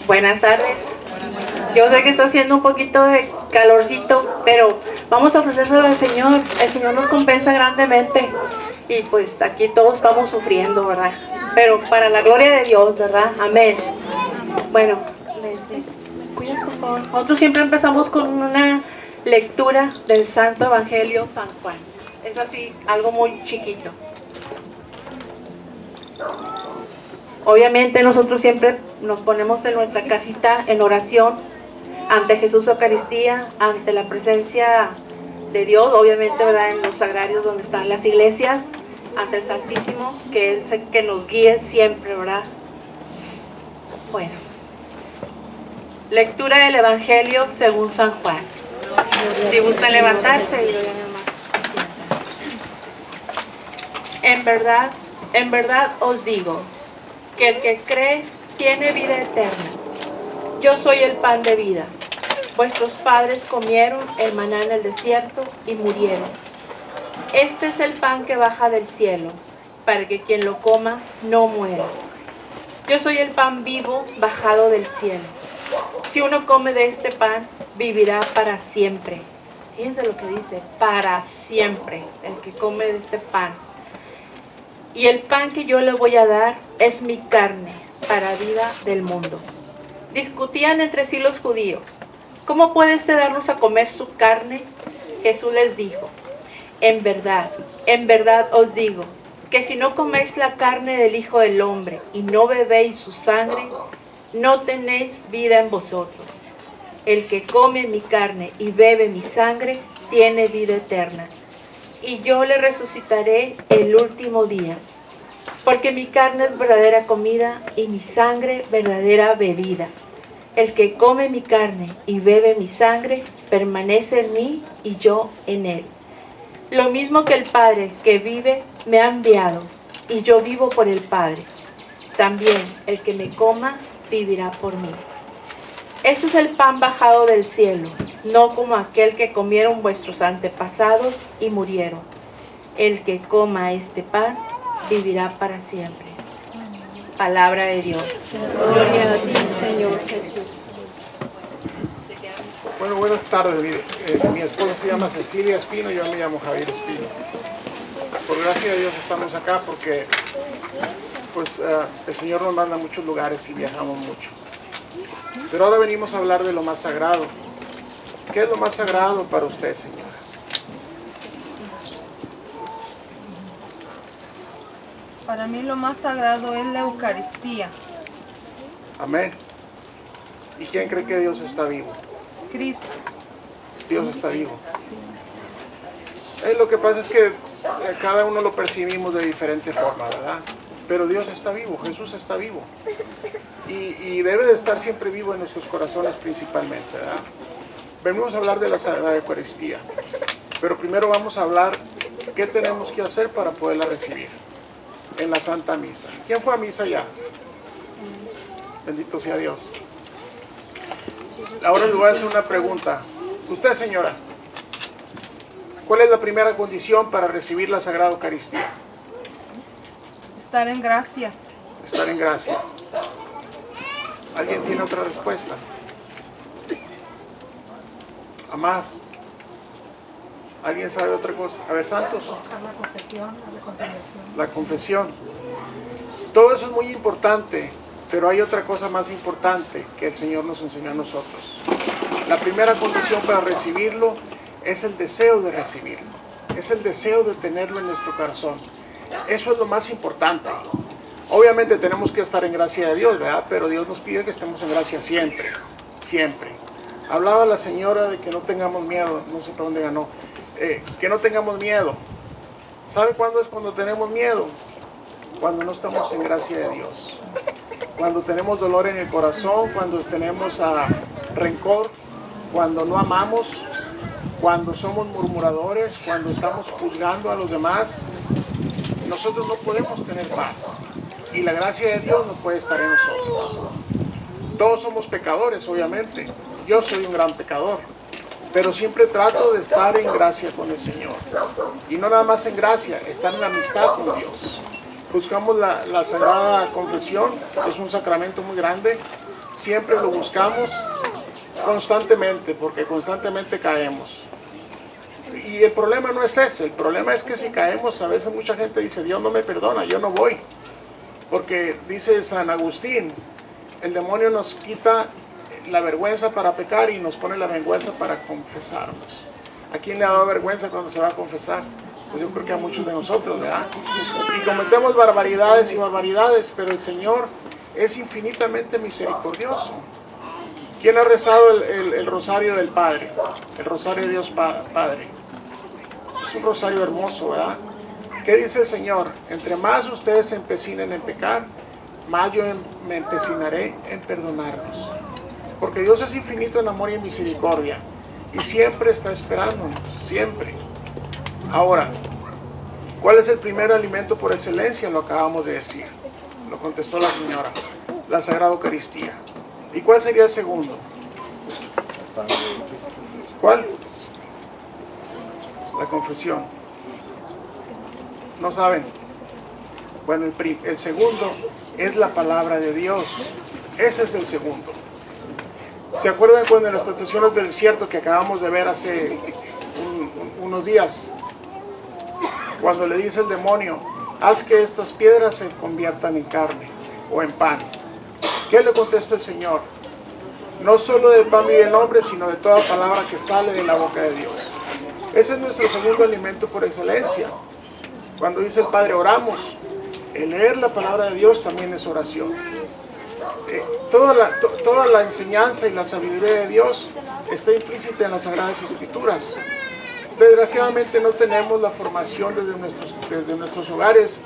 Buenas tardes. Yo sé que está haciendo un poquito de calorcito, pero vamos a ofrecérselo al Señor. El Señor nos compensa grandemente. Y pues aquí todos estamos sufriendo, ¿verdad? Pero para la gloria de Dios, ¿verdad? Amén. Bueno, cuida, por favor. Nosotros siempre empezamos con una lectura del Santo Evangelio San Juan. Es así, algo muy chiquito. Obviamente nosotros siempre nos ponemos en nuestra casita en oración ante Jesús Eucaristía, ante la presencia de Dios, obviamente, ¿verdad? En los sagrarios donde están las iglesias, ante el Santísimo, que Él que nos guíe siempre, ¿verdad? Bueno, lectura del Evangelio según San Juan. Si gustan levantarse y en verdad os digo, que el que cree tiene vida eterna. Yo soy el pan de vida. Vuestros padres comieron el maná en el desierto y murieron. Este es el pan que baja del cielo, para que quien lo coma no muera. Yo soy el pan vivo bajado del cielo. Si uno come de este pan, vivirá para siempre. Fíjense lo que dice, para siempre, el que come de este pan. Y el pan que yo le voy a dar es mi carne para vida del mundo. Discutían entre sí los judíos. ¿Cómo puede este darnos a comer su carne? Jesús les dijo, en verdad os digo, que si no coméis la carne del Hijo del Hombre y no bebéis su sangre, no tenéis vida en vosotros. El que come mi carne y bebe mi sangre, tiene vida eterna. Y yo le resucitaré el último día, porque mi carne es verdadera comida y mi sangre verdadera bebida. El que come mi carne y bebe mi sangre, permanece en mí y yo en él. Lo mismo que el Padre que vive me ha enviado, y yo vivo por el Padre. También el que me coma vivirá por mí. Eso es el pan bajado del cielo, no como aquel que comieron vuestros antepasados y murieron. El que coma este pan vivirá para siempre. Palabra de Dios. Gloria a ti, Señor Jesús. Bueno, buenas tardes. Mi esposa se llama Cecilia Espino y yo me llamo Javier Espino. Por gracia de Dios estamos acá porque el Señor nos manda a muchos lugares y viajamos mucho. Pero ahora venimos a hablar de lo más sagrado. ¿Qué es lo más sagrado para usted, señora? Para mí lo más sagrado es la Eucaristía. Amén. ¿Y quién cree que Dios está vivo? Cristo. Dios está vivo. Lo que pasa es que cada uno lo percibimos de diferente forma, ¿verdad? Pero Dios está vivo, Jesús está vivo. Y debe de estar siempre vivo en nuestros corazones principalmente, ¿verdad? Venimos a hablar de la Sagrada Eucaristía. Pero primero vamos a hablar qué tenemos que hacer para poderla recibir en la Santa Misa. ¿Quién fue a misa ya? Bendito sea Dios. Ahora les voy a hacer una pregunta. Usted, señora, ¿cuál es la primera condición para recibir la Sagrada Eucaristía? Estar en gracia. Estar en gracia. ¿Alguien tiene otra respuesta? Amar. ¿Alguien sabe otra cosa? A ver, santos. La confesión, la reconciliación. La confesión. Todo eso es muy importante, pero hay otra cosa más importante que el Señor nos enseñó a nosotros. La primera condición para recibirlo es el deseo de recibirlo. Es el deseo de tenerlo en nuestro corazón. Eso es lo más importante. Obviamente tenemos que estar en gracia de Dios, ¿verdad? Pero Dios nos pide que estemos en gracia siempre, siempre. Hablaba la señora de que no tengamos miedo, no sé por dónde ganó, que no tengamos miedo. ¿Sabe cuándo es cuando tenemos miedo? Cuando no estamos en gracia de Dios. Cuando tenemos dolor en el corazón, cuando tenemos rencor, cuando no amamos, cuando somos murmuradores, cuando estamos juzgando a los demás, nosotros no podemos tener paz. Y la gracia de Dios no puede estar en nosotros. Todos somos pecadores, obviamente. Yo soy un gran pecador. Pero siempre trato de estar en gracia con el Señor. Y no nada más en gracia, estar en amistad con Dios. Buscamos la Sagrada Confesión, es un sacramento muy grande, siempre lo buscamos constantemente, porque constantemente caemos. Y el problema no es ese, el problema es que si caemos, a veces mucha gente dice, Dios no me perdona, yo no voy. Porque dice San Agustín, el demonio nos quita la vergüenza para pecar y nos pone la vergüenza para confesarnos. ¿A quién le ha dado vergüenza cuando se va a confesar? Pues yo creo que a muchos de nosotros, ¿verdad? Y cometemos barbaridades y barbaridades, pero el Señor es infinitamente misericordioso. ¿Quién ha rezado el rosario del Padre? El rosario de Dios Padre. Es un rosario hermoso, ¿verdad? ¿Qué dice el Señor? Entre más ustedes se empecinen en pecar, más yo me empecinaré en perdonarlos. Porque Dios es infinito en amor y en misericordia. Y siempre está esperándonos, siempre. Ahora, ¿cuál es el primer alimento por excelencia? Lo acabamos de decir. Lo contestó la señora. La Sagrada Eucaristía. ¿Y cuál sería el segundo? ¿Cuál? La confesión. ¿No saben? Bueno, el segundo es la palabra de Dios. Ese es el segundo. ¿Se acuerdan cuando en las tentaciones del desierto que acabamos de ver hace unos días? Cuando le dice el demonio, haz que estas piedras se conviertan en carne o en pan. ¿Qué le contestó el Señor? No solo del pan vive el hombre, sino de toda palabra que sale de la boca de Dios. Ese es nuestro segundo alimento por excelencia. Cuando dice el Padre, oramos. El leer la palabra de Dios también es oración. Toda la enseñanza y la sabiduría de Dios está implícita en las Sagradas Escrituras. Desgraciadamente no tenemos la formación desde nuestros hogares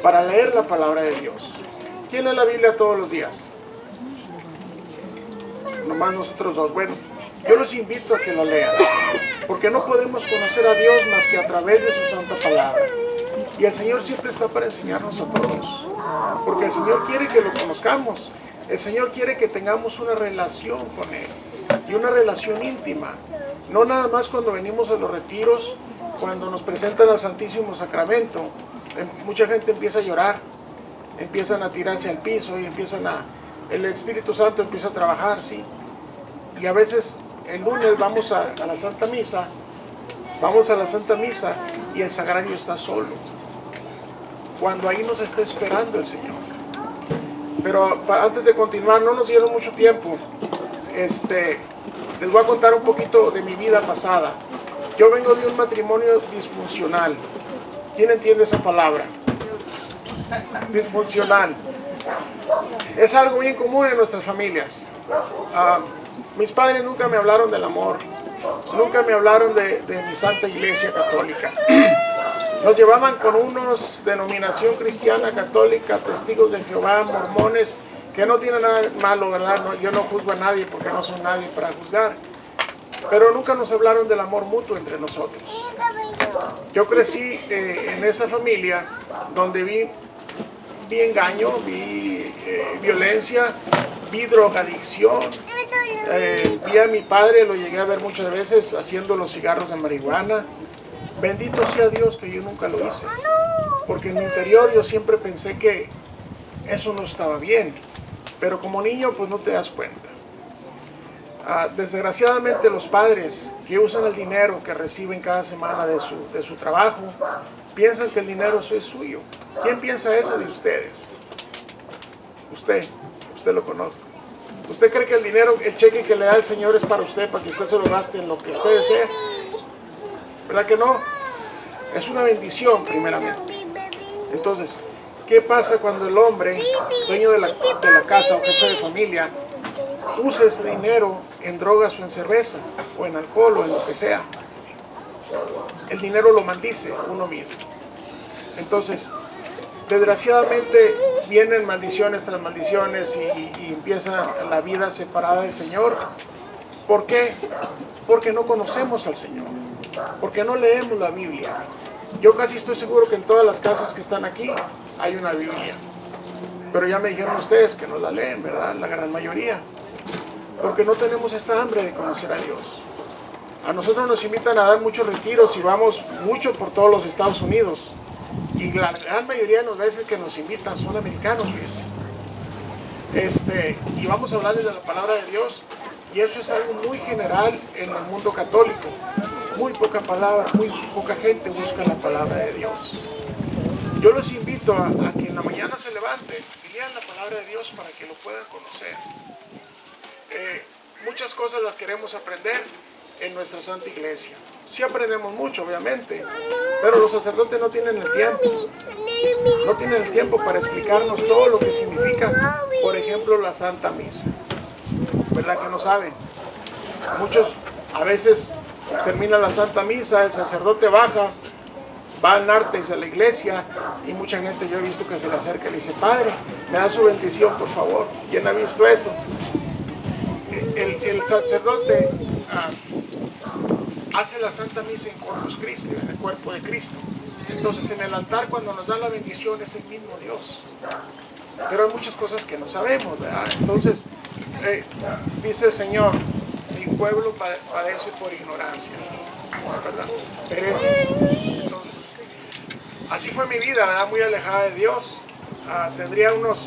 para leer la palabra de Dios. ¿Quién lee la Biblia todos los días? Nomás nosotros dos. Bueno, yo los invito a que lo lean, porque no podemos conocer a Dios más que a través de su santa palabra. Y el Señor siempre está para enseñarnos a todos, porque el Señor quiere que lo conozcamos. El Señor quiere que tengamos una relación con Él, y una relación íntima. No nada más cuando venimos a los retiros, cuando nos presentan al Santísimo Sacramento, mucha gente empieza a llorar, empiezan a tirarse al piso y el Espíritu Santo empieza a trabajar, ¿sí? Y a veces el lunes vamos a la Santa Misa, y el sagrario está solo, cuando ahí nos está esperando el Señor. Pero antes de continuar, no nos dieron mucho tiempo. Les voy a contar un poquito de mi vida pasada. Yo vengo de un matrimonio disfuncional. ¿Quién entiende esa palabra? Disfuncional. Es algo bien común en nuestras familias. Mis padres nunca me hablaron del amor. Nunca me hablaron de mi Santa Iglesia Católica. Nos llevaban con unos denominación cristiana católica, testigos de Jehová, mormones, que no tienen nada malo, ¿verdad? No, yo no juzgo a nadie porque no soy nadie para juzgar. Pero nunca nos hablaron del amor mutuo entre nosotros. Yo crecí en esa familia donde vi engaño, vi violencia, vi drogadicción. Vi a mi padre, lo llegué a ver muchas veces haciendo los cigarros de marihuana. Bendito sea Dios que yo nunca lo hice, porque en mi interior yo siempre pensé que eso no estaba bien, pero como niño pues no te das cuenta. Desgraciadamente los padres que usan el dinero que reciben cada semana de su trabajo, piensan que el dinero es suyo. ¿Quién piensa eso de ustedes? Usted lo conoce. ¿Usted cree que el dinero, el cheque que le da el Señor es para usted, para que usted se lo gaste en lo que usted desea? ¿Verdad que no? Es una bendición, primeramente. Entonces, ¿qué pasa cuando el hombre, dueño de la casa o jefe de familia, usa ese dinero en drogas o en cerveza, o en alcohol, o en lo que sea? El dinero lo maldice uno mismo. Entonces, desgraciadamente vienen maldiciones tras maldiciones y empieza la vida separada del Señor. ¿Por qué? Porque no conocemos al Señor, porque no leemos la Biblia. Yo casi estoy seguro que en todas las casas que están aquí hay una Biblia, pero ya me dijeron ustedes que no la leen, ¿verdad? La gran mayoría, porque no tenemos esa hambre de conocer a Dios. A nosotros nos invitan a dar muchos retiros y vamos mucho por todos los Estados Unidos. Y la gran mayoría de las veces que nos invitan son americanos, fíjense. Y vamos a hablarles de la palabra de Dios, y eso es algo muy general en el mundo católico. Muy poca gente busca la palabra de Dios. Yo los invito a que en la mañana se levanten y lean la palabra de Dios para que lo puedan conocer. Muchas cosas las queremos aprender en nuestra Santa Iglesia. Sí aprendemos mucho, obviamente, pero los sacerdotes no tienen el tiempo. No tienen el tiempo para explicarnos todo lo que significa, por ejemplo, la Santa Misa. ¿Verdad que no saben? Muchos a veces termina la Santa Misa, el sacerdote baja, va al Nartes a la iglesia, y mucha gente yo he visto que se le acerca y le dice: Padre, me da su bendición, por favor. ¿Quién ha visto eso? El sacerdote hace la Santa Misa en Corpus Christi, en el cuerpo de Cristo. Entonces en el altar, cuando nos da la bendición, es el mismo Dios. Pero hay muchas cosas que no sabemos, ¿verdad? Entonces dice el Señor: mi pueblo padece por ignorancia, ¿verdad? Perece. Entonces, así fue mi vida, ¿verdad? Muy alejada de Dios. Tendría unos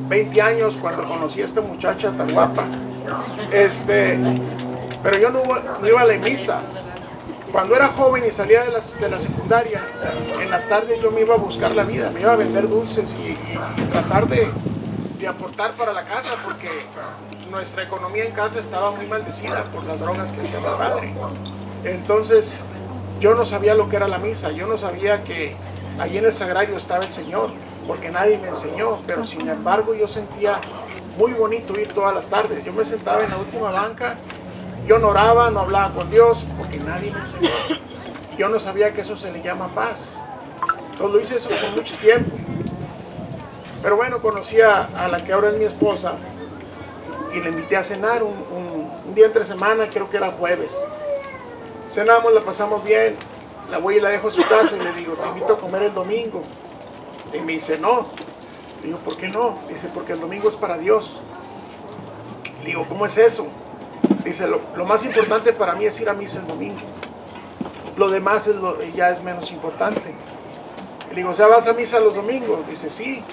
20 años cuando conocí a esta muchacha tan guapa. Pero yo no iba a la misa. Cuando era joven y salía de la secundaria, en las tardes yo me iba a buscar la vida, me iba a vender dulces y tratar de aportar para la casa, porque nuestra economía en casa estaba muy maldecida por las drogas que hacía mi padre. Entonces yo no sabía lo que era la misa, yo no sabía que allí en el sagrario estaba el Señor, porque nadie me enseñó, pero sin embargo yo sentía muy bonito ir todas las tardes. Yo me sentaba en la última banca, yo no oraba, no hablaba con Dios, porque nadie me enseñó. Yo no sabía que eso se le llama paz. Entonces lo hice eso por mucho tiempo. Pero bueno, conocí a la que ahora es mi esposa y le invité a cenar un día entre semana, creo que era jueves. Cenamos, la pasamos bien, la voy y la dejo en su casa y le digo: te invito a comer el domingo. Y me dice: no. Le digo: ¿por qué no? Dice: porque el domingo es para Dios. Le digo: ¿cómo es eso? Dice: lo más importante para mí es ir a misa el domingo. Lo demás ya es menos importante. Le digo: o sea, ¿vas a misa los domingos? Dice: sí.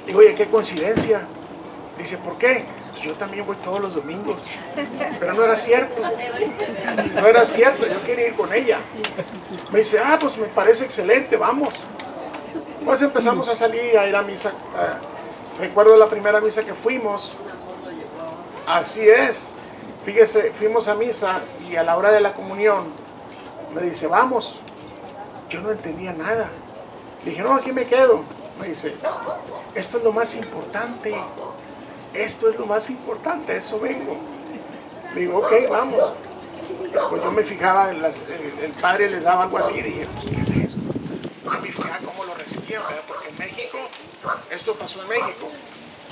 Le digo: oye, qué coincidencia. Dice: ¿por qué? Pues yo también voy todos los domingos. Pero no era cierto. No era cierto, yo quería ir con ella. Me dice: pues me parece excelente, vamos. Pues empezamos a salir, a ir a misa. Recuerdo la primera misa que fuimos. Así es. Fíjese, fuimos a misa y a la hora de la comunión me dice: vamos. Yo no entendía nada. Dije: no, aquí me quedo. Me dice: esto es lo más importante. Esto es lo más importante, eso vengo. Le digo: ok, vamos. Pues yo me fijaba, el padre les daba algo así, dije: pues ¿qué es eso? Yo me fijaba cómo lo recibían, ¿verdad? Porque en México, esto pasó en México,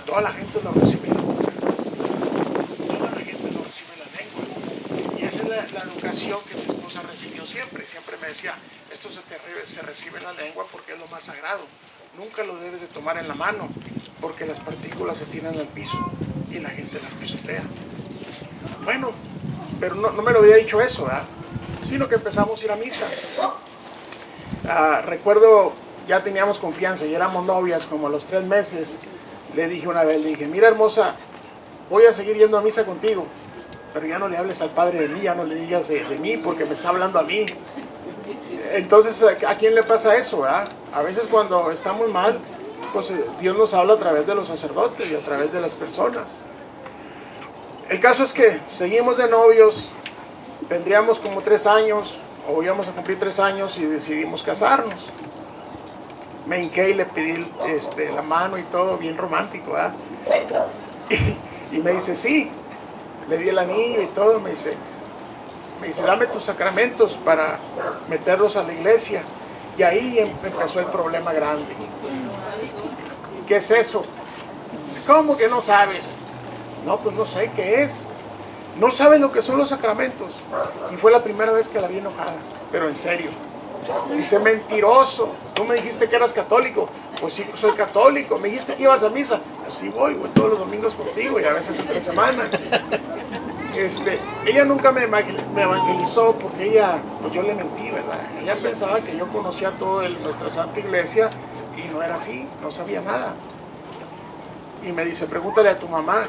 toda la gente lo recibe. Toda la gente lo recibe en la lengua. Y esa es la educación que mi esposa recibió siempre. Siempre me decía: esto se recibe en la lengua porque es lo más sagrado. Nunca lo debes de tomar en la mano, porque las partículas se tiran al piso y la gente las pisotea. Bueno, pero no me lo había dicho eso, ¿verdad? Sino que empezamos a ir a misa. Recuerdo, ya teníamos confianza y éramos novias como a los 3 meses. Le dije una vez, le dije: mira, hermosa, voy a seguir yendo a misa contigo, pero ya no le hables al padre de mí, ya no le digas de mí, porque me está hablando a mí. Entonces, ¿a quién le pasa eso, verdad? A veces cuando estamos mal, pues Dios nos habla a través de los sacerdotes y a través de las personas. El caso es que seguimos de novios, tendríamos como 3 años, o íbamos a cumplir 3 años y decidimos casarnos. Me hinqué y le pedí la mano y todo, bien romántico, ¿verdad? Y me dice: sí. Le di el anillo y todo, me dice: dame tus sacramentos para meterlos a la iglesia. Y ahí empezó el problema grande. ¿Qué es eso? ¿Cómo que no sabes? No, pues no sé qué es. No sabes lo que son los sacramentos. Y fue la primera vez que la vi enojada, pero en serio. Dice: mentiroso, tú me dijiste que eras católico. Pues sí, soy católico. Me dijiste que ibas a misa. Pues sí, voy todos los domingos contigo y a veces entre semana. Ella nunca me evangelizó porque pues yo le mentí, ¿verdad? Ella pensaba que yo conocía todo de nuestra Santa Iglesia y no era así, no sabía nada. y me dice, pregúntale a tu mamá.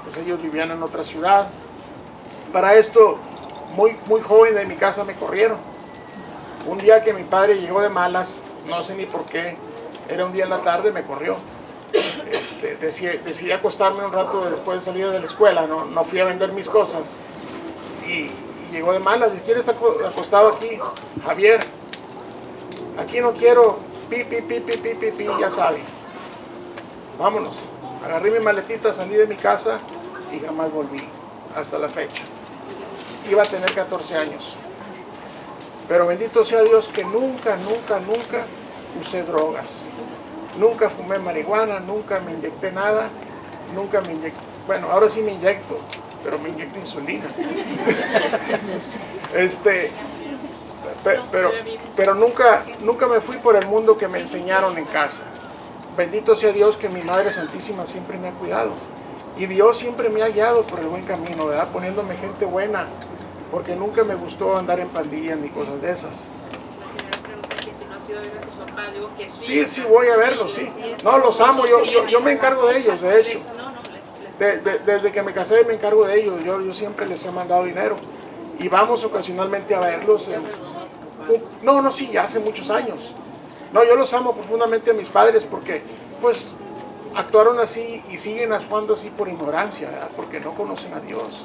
Pues ellos vivían en otra ciudad. Para esto, muy joven de mi casa me corrieron. Un día que mi padre llegó de malas, no sé ni por qué, era un día en la tarde, me corrió. Decidí acostarme un rato después de salir de la escuela, no fui a vender mis cosas. Y llegó de malas, ¿y quién está acostado aquí? Javier, aquí no quiero, pi, ya sabe. Vámonos. Agarré mi maletita, salí de mi casa y jamás volví, hasta la fecha. Iba a tener 14 años. Pero bendito sea Dios que nunca usé drogas. Nunca fumé marihuana, nunca me inyecté nada, nunca me inyecté, bueno, ahora sí me inyecto, pero me inyecto insulina. Pero nunca me fui por el mundo que me enseñaron en casa. Bendito sea Dios que mi Madre Santísima siempre me ha cuidado. Y Dios siempre me ha guiado por el buen camino, ¿verdad? Poniéndome gente buena, porque nunca me gustó andar en pandillas ni cosas de esas. Sí, voy a verlos, sí. No, los amo, yo me encargo de ellos, de hecho. Desde que me casé me encargo de ellos, yo siempre les he mandado dinero. Y vamos ocasionalmente a verlos. Sí, ya hace muchos años. No, yo los amo profundamente a mis padres porque, pues, actuaron así y siguen actuando así por ignorancia, ¿verdad? Porque no conocen a Dios.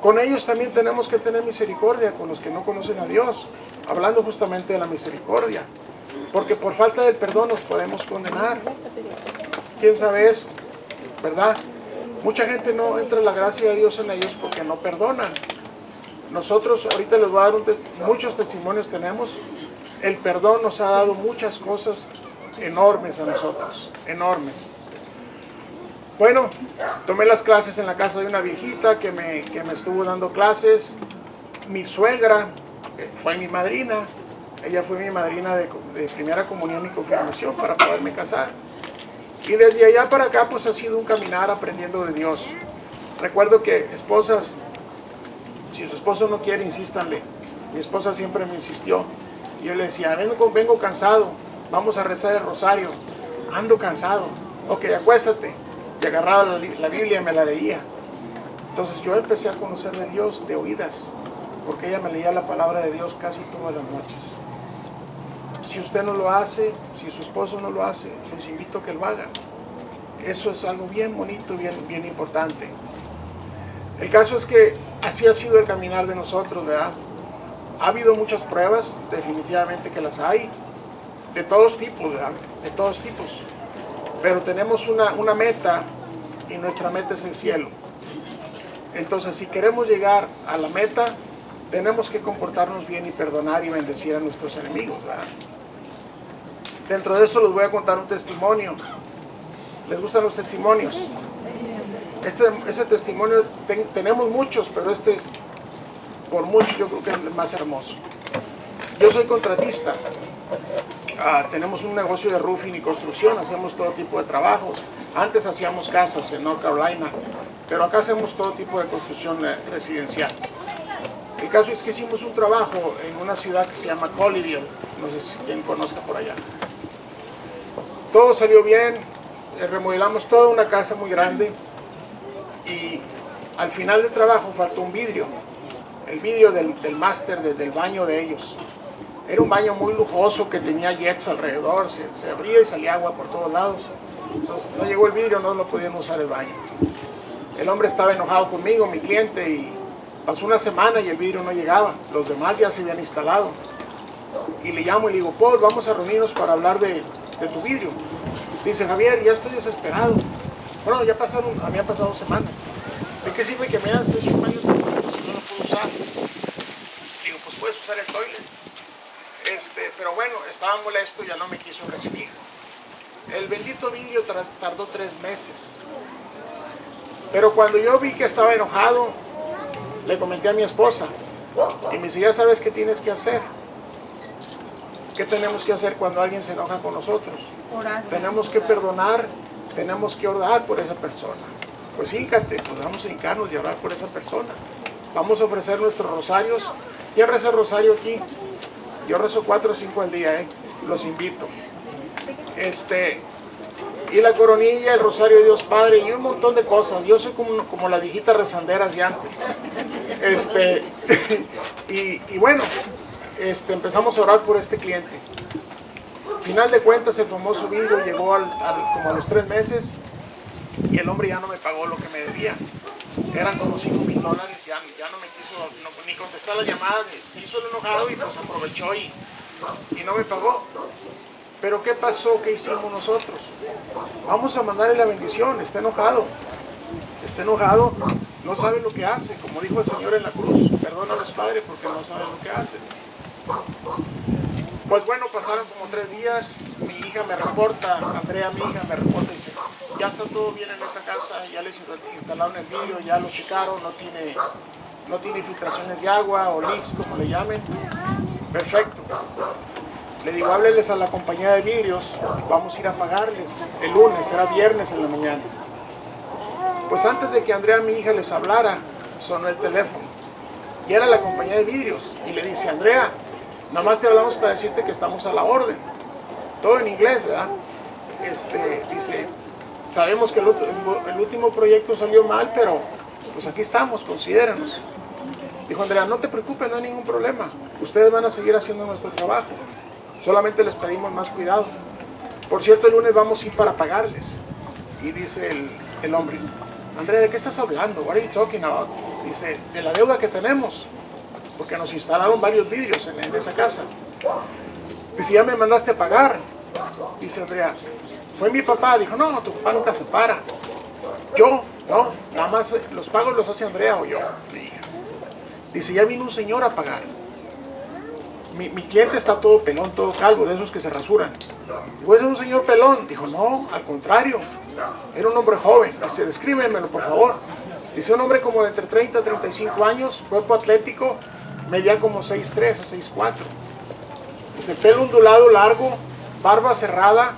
Con ellos también tenemos que tener misericordia, con los que no conocen a Dios, hablando justamente de la misericordia. Porque por falta del perdón nos podemos condenar. ¿Quién sabe eso? ¿Verdad? Mucha gente no entra en la gracia de Dios en ellos porque no perdonan. Nosotros, ahorita les voy a dar muchos testimonios tenemos. El perdón nos ha dado muchas cosas enormes a nosotros, enormes. Bueno, tomé las clases en la casa de una viejita que me estuvo dando clases. Mi suegra fue mi madrina. Ella fue mi madrina de primera comunión y confirmación para poderme casar. Y desde allá para acá pues ha sido un caminar aprendiendo de Dios. Recuerdo que esposas, si su esposo no quiere, insístanle. Mi esposa siempre me insistió. Y yo le decía, vengo cansado, vamos a rezar el rosario. Ando cansado. Ok, acuéstate. Y agarraba la Biblia y me la leía. Entonces yo empecé a conocer de Dios de oídas, porque ella me leía la palabra de Dios casi todas las noches. Si usted no lo hace, si su esposo no lo hace, los invito a que lo hagan. Eso es algo bien bonito, bien importante. El caso es que así ha sido el caminar de nosotros, ¿verdad? Ha habido muchas pruebas, definitivamente que las hay, de todos tipos, ¿verdad? De todos tipos. Pero tenemos una meta, y nuestra meta es el cielo. Entonces, si queremos llegar a la meta, tenemos que comportarnos bien y perdonar y bendecir a nuestros enemigos, ¿verdad? Dentro de esto les voy a contar un testimonio. ¿Les gustan los testimonios? Ese testimonio, tenemos muchos, pero este es, por mucho, yo creo que es el más hermoso. Yo soy contratista. Tenemos un negocio de roofing y construcción, hacemos todo tipo de trabajos. Antes hacíamos casas en North Carolina, pero acá hacemos todo tipo de construcción residencial. El caso es que hicimos un trabajo en una ciudad que se llama Colleyville, no sé si quien conozca por allá. Todo salió bien, remodelamos toda una casa muy grande y al final del trabajo faltó un vidrio, el vidrio del máster del baño de ellos. Era un baño muy lujoso que tenía jets alrededor, se abría y salía agua por todos lados. Entonces no llegó el vidrio, no lo podíamos usar el baño. El hombre estaba enojado conmigo, mi cliente, y pasó una semana y el vidrio no llegaba. Los demás ya se habían instalado. Y le llamo y le digo, Paul, vamos a reunirnos para hablar de tu vidrio. Dice, Javier, ya estoy desesperado. Bueno, habían pasado semanas. ¿De qué sirve que me hagas un baño si no lo puedo usar? Digo, pues puedes usar el toilet. Pero bueno, estaba molesto y ya no me quiso recibir. El bendito vidrio tardó 3 meses. Pero cuando yo vi que estaba enojado, le comenté a mi esposa. Y me dice, ya sabes qué tienes que hacer. ¿Qué tenemos que hacer cuando alguien se enoja con nosotros? Orar. Tenemos que perdonar, tenemos que orar por esa persona. Pues híncate, pues vamos a hincarnos y orar por esa persona. Vamos a ofrecer nuestros rosarios. ¿Quién reza rosario aquí? Yo rezo 4 o 5 al día, los invito. y la coronilla, el rosario de Dios Padre y un montón de cosas. Yo soy como las viejitas rezanderas de antes. Y bueno, empezamos a orar por este cliente. Final de cuentas, el famoso vidrio llegó como a los 3 meses y el hombre ya no me pagó lo que me debía. Eran como $5,000, ya no me quiso ni contestar las llamadas, se hizo el enojado y pues aprovechó y no me pagó. Pero ¿qué pasó? ¿Qué hicimos nosotros? Vamos a mandarle la bendición. Está enojado, no sabe lo que hace, como dijo el Señor en la cruz. Perdona a los padres porque no saben lo que hacen. Pues bueno, pasaron como 3 días, mi hija me reporta, Andrea, mi hija me reporta y dice, ya está todo bien en esa casa, ya les instalaron el vidrio, ya lo checaron, no tiene filtraciones de agua o leaks, como le llamen. Perfecto. Le digo, hábleles a la compañía de vidrios, vamos a ir a pagarles el lunes, era viernes en la mañana. Pues antes de que Andrea, mi hija, les hablara, sonó el teléfono. Y era la compañía de vidrios. Y le dice, Andrea, nada más te hablamos para decirte que estamos a la orden. Todo en inglés, ¿verdad? Dice, sabemos que el último proyecto salió mal, pero pues aquí estamos, considérenos. Dijo Andrea, no te preocupes, no hay ningún problema. Ustedes van a seguir haciendo nuestro trabajo. Solamente les pedimos más cuidado. Por cierto, el lunes vamos a ir para pagarles. Y dice el hombre, Andrea, ¿de qué estás hablando? What are you talking about? Dice, de la deuda que tenemos, porque nos instalaron varios vidrios en esa casa. Dice, ya me mandaste a pagar. Dice Andrea, fue mi papá. Dijo, no, tu papá nunca se para. Yo, no, nada más los pagos los hace Andrea o yo. Dice, ya vino un señor a pagar. Mi cliente está todo pelón, todo calvo, de esos que se rasuran. Digo, ¿es un señor pelón? Dijo, no, al contrario, era un hombre joven. Dice, descríbemelo, por favor. Dice, un hombre como de entre 30 a 35 años, cuerpo atlético, medía como 6'3 a 6'4. Dice, pelo ondulado largo, barba cerrada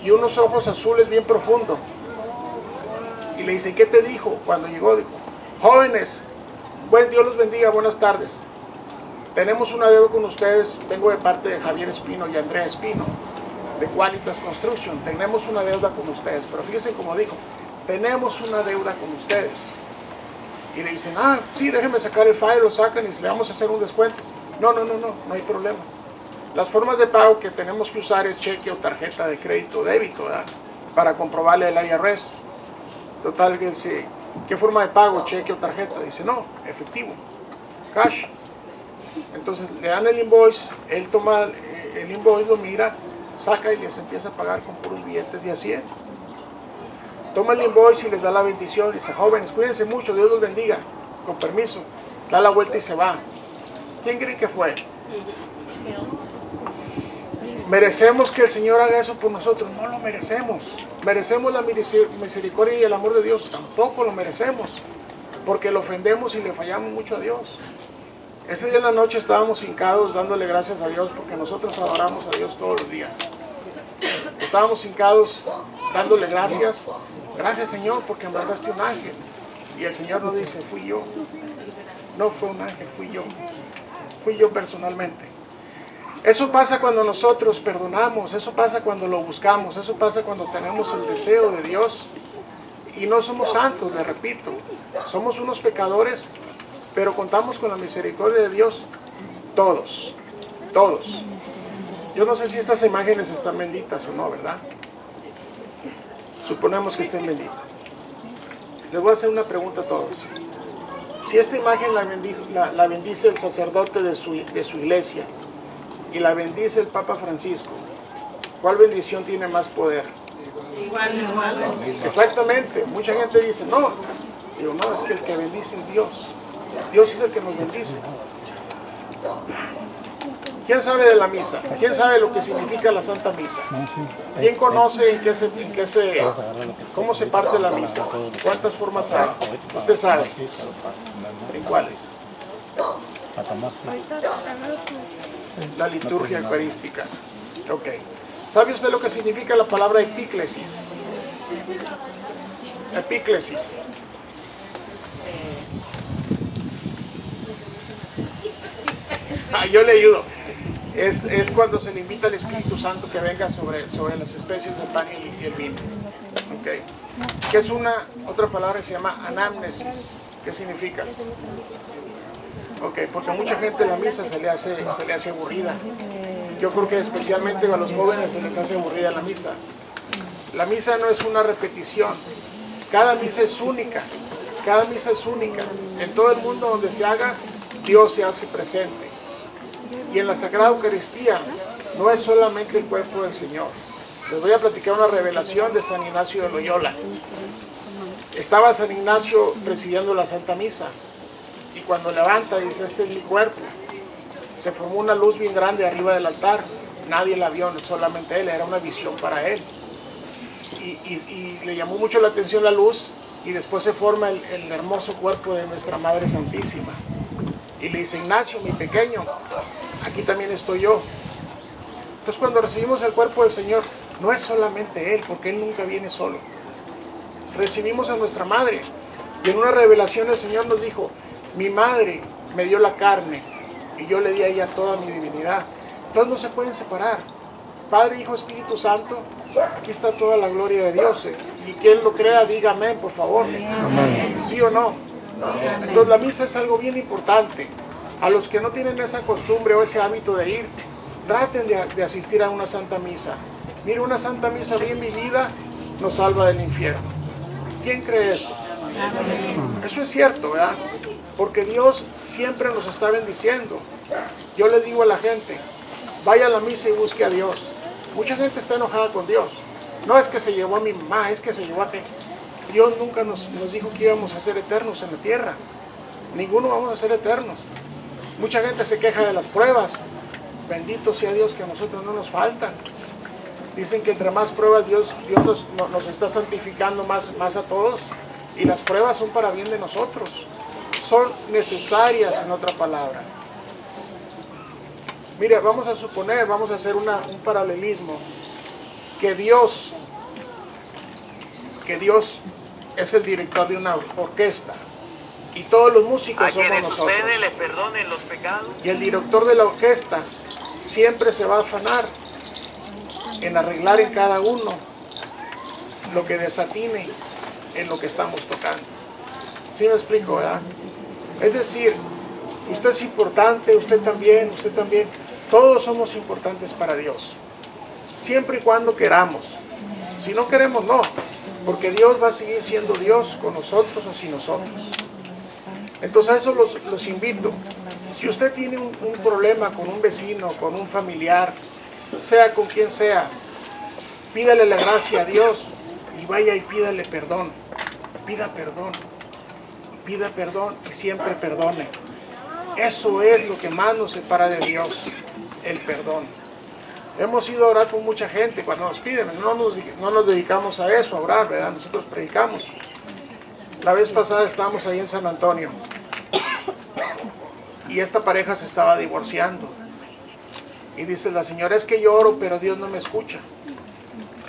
y unos ojos azules bien profundos. Y le dice, ¿qué te dijo cuando llegó? Dijo, jóvenes, buen Dios los bendiga, buenas tardes. Tenemos una deuda con ustedes, vengo de parte de Javier Espino y Andrea Espino, de Qualitas Construction. Tenemos una deuda con ustedes, pero fíjense como dijo, tenemos una deuda con ustedes. Y le dicen, sí, déjenme sacar el file, lo sacan y le vamos a hacer un descuento. No hay problema. Las formas de pago que tenemos que usar es cheque o tarjeta de crédito o débito, ¿verdad? Para comprobarle el IRS. Total, que dice, ¿qué forma de pago? ¿Cheque o tarjeta? Dice, no, efectivo, cash. Entonces le dan el invoice, él toma el invoice, lo mira, saca y les empieza a pagar con puros billetes de a 100. Toma el invoice y les da la bendición, dice, jóvenes, cuídense mucho, Dios los bendiga, con permiso, da la vuelta y se va. ¿Quién cree que fue? ¿Merecemos que el Señor haga eso por nosotros? No lo merecemos. ¿Merecemos la misericordia y el amor de Dios? Tampoco lo merecemos, porque lo ofendemos y le fallamos mucho a Dios. Ese día en la noche estábamos hincados dándole gracias a Dios, porque nosotros adoramos a Dios todos los días. Estábamos hincados dándole gracias. Gracias, Señor, porque mandaste un ángel. Y el Señor nos dice, fui yo. No fue un ángel, fui yo. Fui yo personalmente. Eso pasa cuando nosotros perdonamos, eso pasa cuando lo buscamos, eso pasa cuando tenemos el deseo de Dios. Y no somos santos, les repito. Somos unos pecadores, pero contamos con la misericordia de Dios. Todos. Yo no sé si estas imágenes están benditas o no, ¿verdad? Suponemos que estén benditas. Les voy a hacer una pregunta a todos. Si esta imagen la bendice el sacerdote de su iglesia y la bendice el Papa Francisco, ¿cuál bendición tiene más poder? Igual. Exactamente. Mucha gente dice, no. Digo, no, es que el que bendice es Dios. Dios es el que nos bendice. ¿Quién sabe de la misa? ¿Quién sabe lo que significa la Santa Misa? ¿Quién conoce cómo se parte la misa? ¿Cuántas formas hay? Usted sabe. ¿En cuáles? La liturgia eucarística. Ok. ¿Sabe usted lo que significa la palabra epíclesis? Epíclesis. Yo le ayudo. es cuando se le invita al Espíritu Santo que venga sobre las especies del pan y el vino. Okay. Que es otra palabra que se llama anamnesis. ¿Qué significa? Ok, porque a mucha gente la misa se le hace aburrida. Yo creo que especialmente a los jóvenes se les hace aburrida la misa. La misa no es una repetición. Cada misa es única. Cada misa es única. En todo el mundo donde se haga, Dios se hace presente. Y en la Sagrada Eucaristía no es solamente el cuerpo del Señor. Les voy a platicar una revelación de San Ignacio de Loyola. Estaba San Ignacio presidiendo la Santa Misa y cuando levanta dice, este es mi cuerpo. Se formó una luz bien grande arriba del altar. Nadie la vio, no solamente él, era una visión para él. Y le llamó mucho la atención la luz y después se forma el hermoso cuerpo de nuestra Madre Santísima. Y le dice, Ignacio, mi pequeño, aquí también estoy yo. Entonces cuando recibimos el cuerpo del Señor, no es solamente Él, porque Él nunca viene solo. Recibimos a nuestra Madre. Y en una revelación el Señor nos dijo, mi Madre me dio la carne y yo le di a ella toda mi divinidad. Entonces no se pueden separar. Padre, Hijo, Espíritu Santo, aquí está toda la gloria de Dios. Y quien lo crea, diga amén, por favor. Amén. ¿Sí o no? Entonces la misa es algo bien importante. A los que no tienen esa costumbre o ese hábito de ir, traten de asistir a una Santa Misa. Mire, una Santa Misa bien vivida nos salva del infierno. ¿Quién cree eso? Eso es cierto, ¿verdad? Porque Dios siempre nos está bendiciendo. Yo le digo a la gente, vaya a la misa y busque a Dios. Mucha gente está enojada con Dios. No es que se llevó a mi mamá, es que se llevó a ti. Dios nunca nos dijo que íbamos a ser eternos en la tierra. Ninguno vamos a ser eternos. Mucha gente se queja de las pruebas. Bendito sea Dios que a nosotros no nos faltan. Dicen que entre más pruebas Dios nos está santificando más a todos. Y las pruebas son para bien de nosotros. Son necesarias, en otra palabra. Mira, vamos a suponer, vamos a hacer un paralelismo. Que Dios es el director de una orquesta. Y todos los músicos somos nosotros. Les perdonen los pecados. Y el director de la orquesta siempre se va a afanar en arreglar en cada uno lo que desatine en lo que estamos tocando. ¿Sí me explico, verdad? Es decir, usted es importante, usted también. Todos somos importantes para Dios. Siempre y cuando queramos. Si no queremos, no. Porque Dios va a seguir siendo Dios con nosotros o sin nosotros. Entonces a eso los invito. Si usted tiene un problema con un vecino, con un familiar, sea con quien sea, pídale la gracia a Dios y vaya y pídale perdón. Pida perdón y siempre perdone. Eso es lo que más nos separa de Dios, el perdón. Hemos ido a orar con mucha gente cuando nos piden, no nos dedicamos a eso, a orar, ¿verdad? Nosotros predicamos. La vez pasada estábamos ahí en San Antonio y esta pareja se estaba divorciando. Y dice la señora, es que yo oro, pero Dios no me escucha.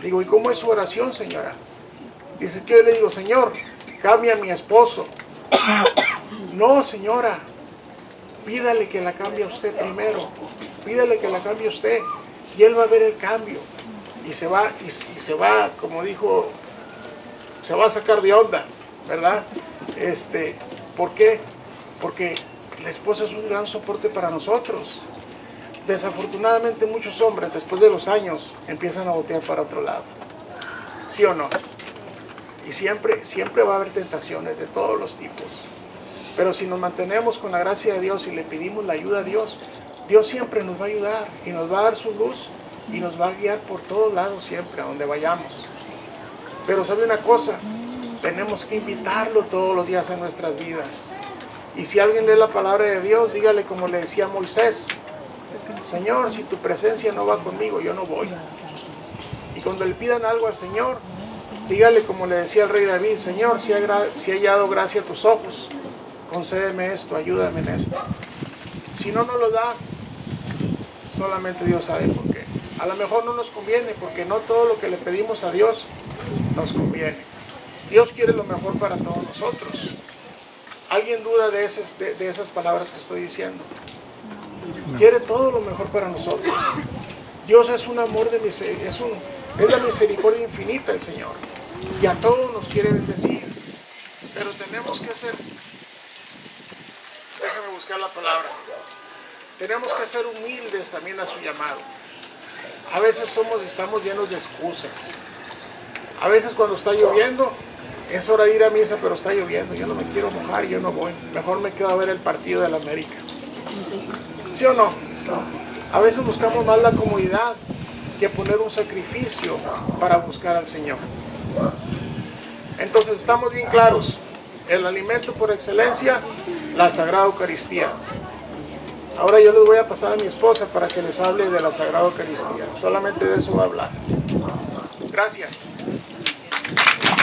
Digo, ¿y cómo es su oración, señora? Dice que yo le digo, Señor, cambia a mi esposo. No, señora, pídale que la cambie a usted primero. Pídale que la cambie a usted. Y él va a ver el cambio. Y se va, como dijo, se va a sacar de onda, ¿verdad? ¿Por qué? Porque la esposa es un gran soporte para nosotros. Desafortunadamente muchos hombres después de los años empiezan a voltear para otro lado. ¿Sí o no? Y siempre va a haber tentaciones de todos los tipos. Pero si nos mantenemos con la gracia de Dios y le pedimos la ayuda a Dios, Dios siempre nos va a ayudar y nos va a dar su luz y nos va a guiar por todos lados siempre, a donde vayamos. Pero ¿sabe una cosa? Tenemos que invitarlo todos los días en nuestras vidas. Y si alguien lee la palabra de Dios, dígale como le decía Moisés, Señor, si tu presencia no va conmigo, yo no voy. Y cuando le pidan algo al Señor, dígale como le decía el rey David, Señor, si he hallado gracia a tus ojos, concédeme esto, ayúdame en esto. Si no nos lo da, solamente Dios sabe por qué. A lo mejor no nos conviene, porque no todo lo que le pedimos a Dios nos conviene. Dios quiere lo mejor para todos nosotros. ¿Alguien duda de esas palabras que estoy diciendo? quiere todo lo mejor para nosotros. Dios es un amor de misericordia, es la misericordia infinita el Señor. Y a todos nos quiere bendecir. Pero tenemos que ser, déjame buscar la palabra, tenemos que ser humildes también a su llamado. A veces estamos llenos de excusas. A veces cuando está lloviendo, es hora de ir a misa, pero está lloviendo, yo no me quiero mojar, yo no voy. Mejor me quedo a ver el partido de la América. ¿Sí o no? A veces buscamos más la comodidad que poner un sacrificio para buscar al Señor. Entonces estamos bien claros. El alimento por excelencia, la Sagrada Eucaristía. Ahora yo les voy a pasar a mi esposa para que les hable de la Sagrada Eucaristía. Solamente de eso va a hablar. Gracias.